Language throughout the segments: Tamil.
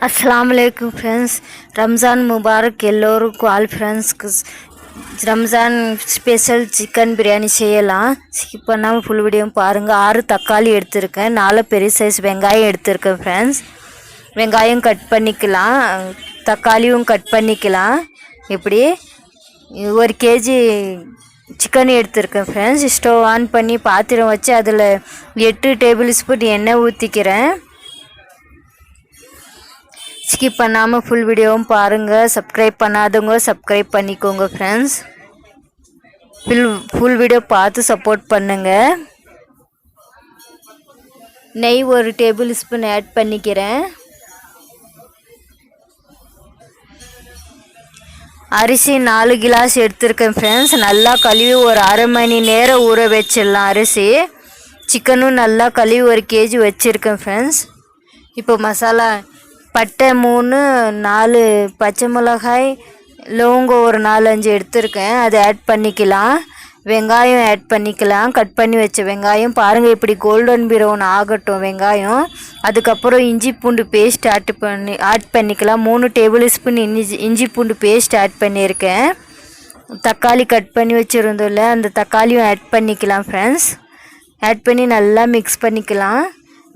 अस्सलामुअलैकुम फ्रेंड्स रमज़ान मुबारक எல்லோருக்கும் ஆல் ஃப்ரெண்ட்ஸ்க்கு ரம்ஜான் ஸ்பெஷல் சிக்கன் பிரியாணி செய்யலாம். ஸ்கிப் பண்ணாமல் ஃபுல் வீடியோவும் பாருங்கள். 6 தக்காளி எடுத்திருக்கேன், 4 பெரிய சைஸ் வெங்காயம் எடுத்திருக்கேன் ஃப்ரெண்ட்ஸ். வெங்காயம் கட் பண்ணிக்கலாம், தக்காளியும் கட் பண்ணிக்கலாம். இப்படி 1 கேஜி சிக்கன் எடுத்திருக்கேன் ஃப்ரெண்ட்ஸ். ஸ்டவ் ஆன் பண்ணி பாத்திரம் வச்சு அதில் 8 டேபிள் ஸ்பூன் எண்ணெய் ஊற்றிக்கிறேன். ஸ்கிப் பண்ணாமல் ஃபுல் வீடியோவும் பாருங்கள். சப்ஸ்கிரைப் பண்ணாதவங்க சப்ஸ்கிரைப் பண்ணிக்கோங்க ஃப்ரெண்ட்ஸ். ஃபுல் வீடியோ பார்த்து சப்போர்ட் பண்ணுங்கள். நெய் 1 டேபிள் ஸ்பூன் ஆட் பண்ணிக்கிறேன். அரிசி 4 கிளாஸ் எடுத்திருக்கேன் ஃப்ரெண்ட்ஸ். நல்லா கழுவி ஒரு அரை மணி நேரம் ஊற வச்சிடலாம். அரிசி சிக்கனும் நல்லா கழுவி 1 கேஜி வச்சுருக்கேன் ஃப்ரெண்ட்ஸ். இப்போ மசாலா பட்டை 3, 4 பச்சை மிளகாய், லவங்கம் ஒரு 4-5 எடுத்திருக்கேன், அதை ஆட் பண்ணிக்கலாம். வெங்காயம் ஆட் பண்ணிக்கலாம், கட் பண்ணி வச்ச வெங்காயம் பாருங்கள். இப்படி கோல்டன் ப்ரௌன் ஆகட்டும் வெங்காயம். அதுக்கப்புறம் இஞ்சி பூண்டு பேஸ்ட் ஆட் பண்ணிக்கலாம். 3 டேபிள் ஸ்பூன் இஞ்சி பூண்டு பேஸ்ட் ஆட் பண்ணியிருக்கேன். தக்காளி கட் பண்ணி வச்சுருந்தோம்ல, அந்த தக்காளியும் ஆட் பண்ணிக்கலாம் ஃப்ரெண்ட்ஸ். ஆட் பண்ணி நல்லா மிக்ஸ் பண்ணிக்கலாம்.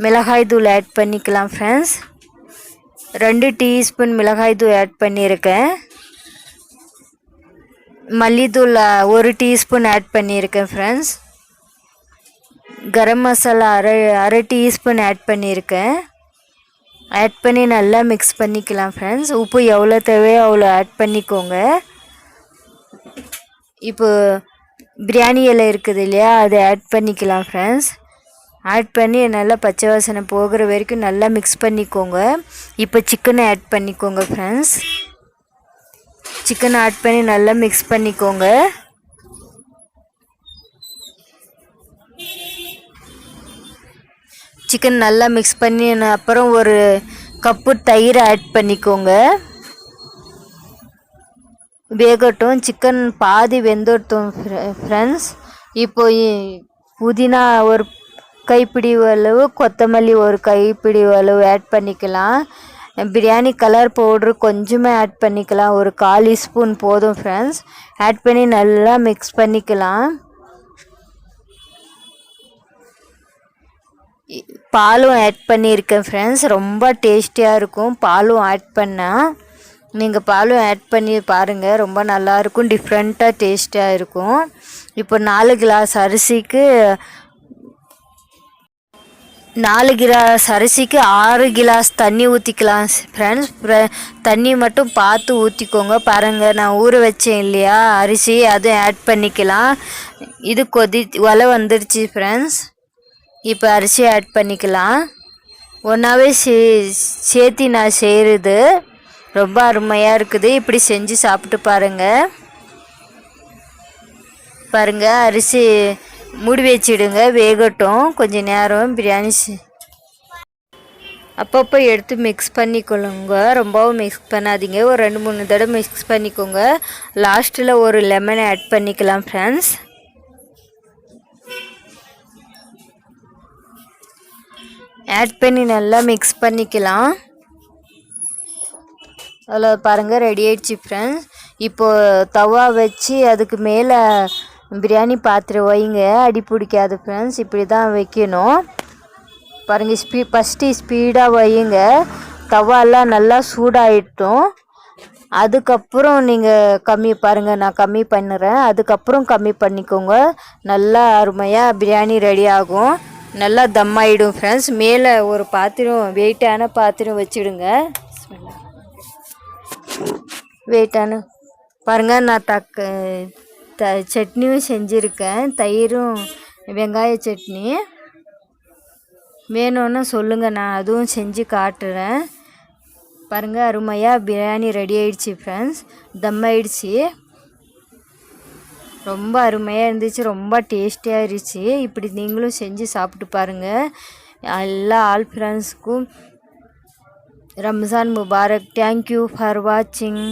மிளகாய் தூள் ஆட் பண்ணிக்கலாம் ஃப்ரெண்ட்ஸ். 2 டீஸ்பூன் மிளகாய் தூள் ஆட் பண்ணியிருக்கேன். மல்லித்தூள் 1 டீஸ்பூன் ஆட் பண்ணியிருக்கேன் ஃப்ரெண்ட்ஸ். கரம் மசாலா அரை டீஸ்பூன் ஆட் பண்ணியிருக்கேன். ஆட் பண்ணி நல்லா மிக்ஸ் பண்ணிக்கலாம் ஃப்ரெண்ட்ஸ். உப்பு எவ்வளோ தேவையோ அவ்வளோ ஆட் பண்ணிக்கோங்க. இப்போ பிரியாணி இலை இருக்குது இல்லையா, அதை ஆட் பண்ணிக்கலாம் ஃப்ரெண்ட்ஸ். ஆட் பண்ணி நல்லா பச்சை வாசனை போகிற வரைக்கும் நல்லா மிக்ஸ் பண்ணிக்கோங்க. இப்போ சிக்கனை ஆட் பண்ணிக்கோங்க ஃப்ரெண்ட்ஸ். சிக்கனை ஆட் பண்ணி நல்லா மிக்ஸ் பண்ணிக்கோங்க. சிக்கன் நல்லா மிக்ஸ் பண்ணி அப்புறம் 1 கப்பு தயிர் ஆட் பண்ணிக்கோங்க. வேகட்டும், சிக்கன் பாதி வெந்துட்டும் ஃப்ரெண்ட்ஸ். இப்போ புதினா 1 கைப்பிடி அளவு, கொத்தமல்லி 1 கைப்பிடி அளவு ஆட் பண்ணிக்கலாம். பிரியாணி கலர் பவுட்ரு கொஞ்சமே ஆட் பண்ணிக்கலாம், 1/4 ஸ்பூன் போதும் ஃப்ரெண்ட்ஸ். ஆட் பண்ணி நல்லா மிக்ஸ் பண்ணிக்கலாம். பாலும் ஆட் பண்ணியிருக்கேன் ஃப்ரெண்ட்ஸ். ரொம்ப டேஸ்டியாக இருக்கும் பாலும் ஆட் பண்ணால். நீங்கள் பாலும் ஆட் பண்ணி பாருங்கள், ரொம்ப நல்லாயிருக்கும், டிஃப்ரெண்ட்டாக டேஸ்டியாக இருக்கும். இப்போ 4 கிளாஸ் அரிசிக்கு 6 கிளாஸ் தண்ணி ஊற்றிக்கலாம் ஃப்ரெண்ட்ஸ். தண்ணி மட்டும் பார்த்து ஊற்றிக்கோங்க. பாருங்கள், நான் ஊற வச்சேன் இல்லையா அரிசி, அதுவும் ஆட் பண்ணிக்கலாம். இது ஒலை வந்துடுச்சு ஃப்ரெண்ட்ஸ். இப்போ அரிசி ஆட் பண்ணிக்கலாம். ஒன்றாவே சேர்த்து நான் செய்கிறது ரொம்ப அருமையாக இருக்குது. இப்படி செஞ்சு சாப்பிட்டு பாருங்கள். அரிசி மூடி வச்சிடுங்க, வேகட்டும் கொஞ்சம் நேரம். பிரியாணி அப்பப்போ எடுத்து மிக்ஸ் பண்ணிக்கொள்ளுங்க, ரொம்பவும் மிக்ஸ் பண்ணாதீங்க. ஒரு 2-3 தடவை மிக்ஸ் பண்ணிக்கோங்க. லாஸ்ட்டில் 1 லெமன் ஆட் பண்ணிக்கலாம் ஃப்ரெண்ட்ஸ். ஆட் பண்ணி நல்லா மிக்ஸ் பண்ணிக்கலாம். அதில் பாருங்கள், ரெடி ஆயிடுச்சு ஃப்ரெண்ட்ஸ். இப்போது தவா வச்சு அதுக்கு மேலே பிரியாணி பாத்திரம் வைங்க, அடி பிடிக்காது ஃப்ரெண்ட்ஸ். இப்படி தான் வைக்கணும். பாருங்கள், ஃபஸ்ட்டு ஸ்பீடாக வையுங்க. தவாலாம் நல்லா சூடாகிட்டோம். அதுக்கப்புறம் நீங்கள் பாருங்கள், நான் கம்மி பண்ணுறேன். அதுக்கப்புறம் கம்மி பண்ணிக்கோங்க. நல்லா அருமையாக பிரியாணி ரெடி ஆகும், நல்லா தம் ஆகிடும் ஃப்ரெண்ட்ஸ். மேலே ஒரு பாத்திரம், வெயிட்டான பாத்திரம் வச்சுடுங்க. வெயிட்டான பாருங்கள், நான் சட்னியும் செஞ்சுருக்கேன், தயிரும் வெங்காய சட்னி. வேணும்னா சொல்லுங்கள், நான் அதுவும் செஞ்சு காட்டுறேன். பாருங்கள், அருமையாக பிரியாணி ரெடி ஆயிடுச்சு ஃப்ரெண்ட்ஸ். தம் ஆயிடுச்சு, ரொம்ப அருமையாக இருந்துச்சு, ரொம்ப டேஸ்டியாக இருந்துச்சு. இப்படி நீங்களும் செஞ்சு சாப்பிட்டு பாருங்கள். எல்லா ஆல் ஃப்ரெண்ட்ஸ்க்கும் ரம்ஜான் முபாரக். தேங்க்யூ ஃபார் வாட்சிங்.